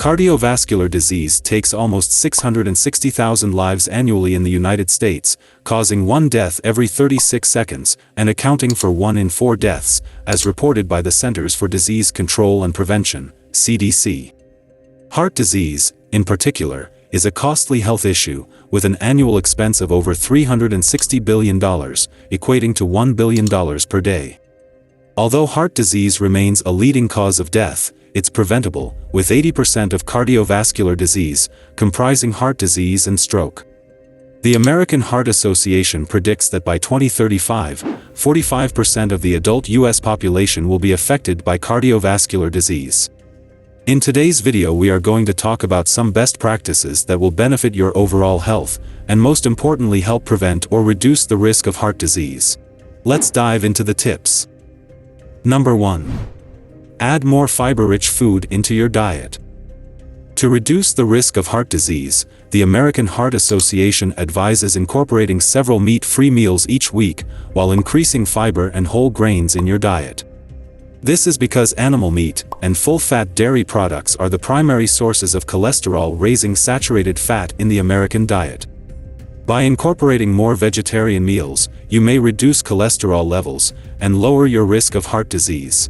Cardiovascular disease takes almost 660,000 lives annually in the United States, causing one death every 36 seconds and accounting for 1 in 4 deaths, as reported by the Centers for Disease Control and Prevention, CDC. Heart disease, in particular, is a costly health issue, with an annual expense of over $360 billion, equating to $1 billion per day. Although heart disease remains a leading cause of death, it's preventable, with 80% of cardiovascular disease comprising heart disease and stroke. The American Heart Association predicts that by 2035, 45% of the adult U.S. population will be affected by cardiovascular disease. In today's video, we are going to talk about some best practices that will benefit your overall health, and most importantly help prevent or reduce the risk of heart disease. Let's dive into the tips. Number 1. Add more fiber-rich food into your diet. To reduce the risk of heart disease, the American Heart Association advises incorporating several meat-free meals each week while increasing fiber and whole grains in your diet. This is because animal meat and full-fat dairy products are the primary sources of cholesterol-raising saturated fat in the American diet. By incorporating more vegetarian meals, you may reduce cholesterol levels and lower your risk of heart disease.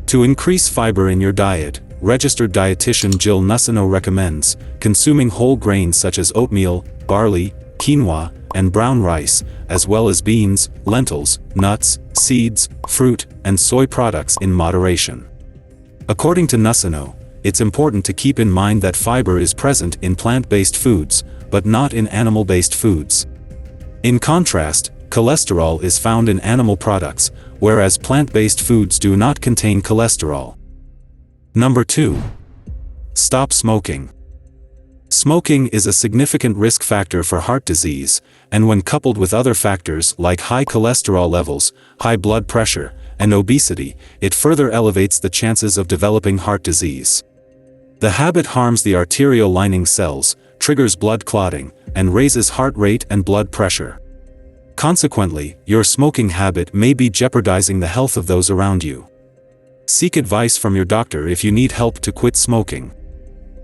To increase fiber in your diet, registered dietitian Jill Nussino recommends consuming whole grains such as oatmeal, barley, quinoa, and brown rice, as well as beans, lentils, nuts, seeds, fruit, and soy products in moderation. According to Nussino, it's important to keep in mind that fiber is present in plant-based foods, but not in animal-based foods. In contrast, cholesterol is found in animal products, whereas plant-based foods do not contain cholesterol. Number 2. Stop smoking. Smoking is a significant risk factor for heart disease, and when coupled with other factors like high cholesterol levels, high blood pressure, and obesity, it further elevates the chances of developing heart disease. The habit harms the arterial lining cells, triggers blood clotting, and raises heart rate and blood pressure. Consequently, your smoking habit may be jeopardizing the health of those around you. Seek advice from your doctor if you need help to quit smoking.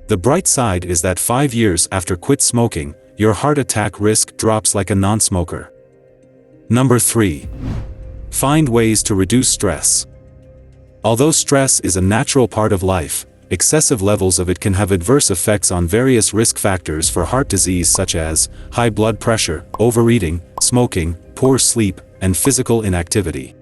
The bright side is that 5 years after quit smoking, your heart attack risk drops like a non-smoker. Number 3. Find ways to reduce stress. Although stress is a natural part of life, excessive levels of it can have adverse effects on various risk factors for heart disease such as high blood pressure, overeating, smoking, poor sleep, and physical inactivity.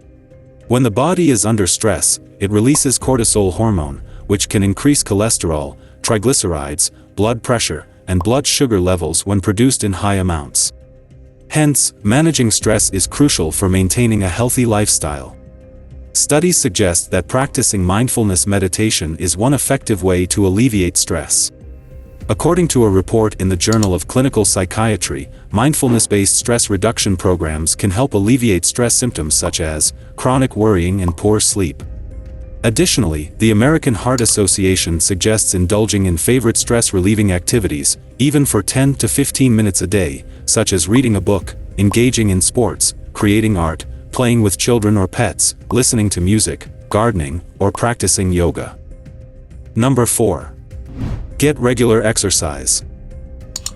When the body is under stress, it releases cortisol hormone, which can increase cholesterol, triglycerides, blood pressure, and blood sugar levels when produced in high amounts. Hence, managing stress is crucial for maintaining a healthy lifestyle. Studies suggest that practicing mindfulness meditation is one effective way to alleviate stress. According to a report in the Journal of Clinical Psychiatry, mindfulness-based stress reduction programs can help alleviate stress symptoms such as chronic worrying and poor sleep. Additionally, the American Heart Association suggests indulging in favorite stress-relieving activities, even for 10 to 15 minutes a day, such as reading a book, engaging in sports, creating art, playing with children or pets, listening to music, gardening, or practicing yoga. Number 4. Get regular exercise.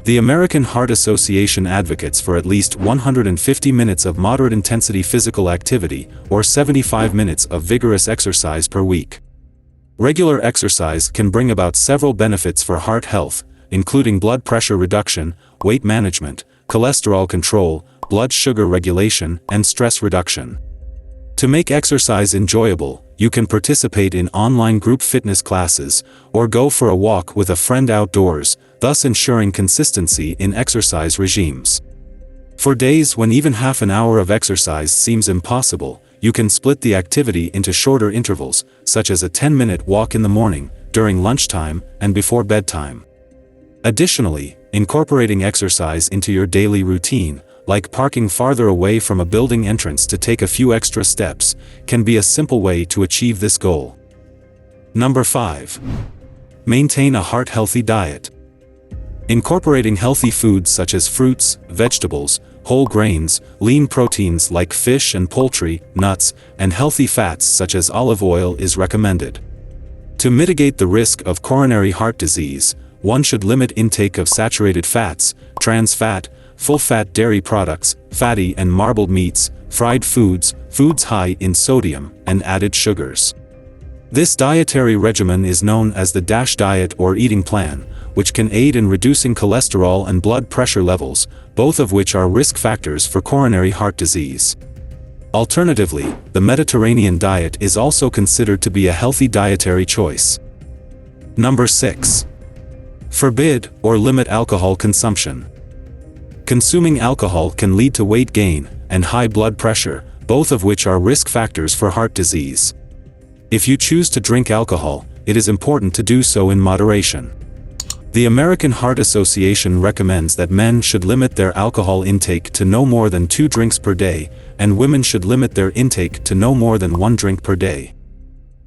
The American Heart Association advocates for at least 150 minutes of moderate-intensity physical activity, or 75 minutes of vigorous exercise per week. Regular exercise can bring about several benefits for heart health, including blood pressure reduction, weight management, cholesterol control, blood sugar regulation, and stress reduction. To make exercise enjoyable, you can participate in online group fitness classes, or go for a walk with a friend outdoors, thus ensuring consistency in exercise regimes. For days when even half an hour of exercise seems impossible, you can split the activity into shorter intervals, such as a 10-minute walk in the morning, during lunchtime, and before bedtime. Additionally, incorporating exercise into your daily routine, like parking farther away from a building entrance to take a few extra steps, can be a simple way to achieve this goal. Number 5. Maintain a heart-healthy diet. Incorporating healthy foods such as fruits, vegetables, whole grains, lean proteins like fish and poultry, nuts, and healthy fats such as olive oil is recommended. To mitigate the risk of coronary heart disease, one should limit intake of saturated fats, trans fat, full-fat dairy products, fatty and marbled meats, fried foods, foods high in sodium, and added sugars. This dietary regimen is known as the DASH diet or eating plan, which can aid in reducing cholesterol and blood pressure levels, both of which are risk factors for coronary heart disease. Alternatively, the Mediterranean diet is also considered to be a healthy dietary choice. Number 6. Forbid or limit alcohol consumption. Consuming alcohol can lead to weight gain and high blood pressure, both of which are risk factors for heart disease. If you choose to drink alcohol, it is important to do so in moderation. The American Heart Association recommends that men should limit their alcohol intake to no more than 2 drinks per day, and women should limit their intake to no more than 1 drink per day.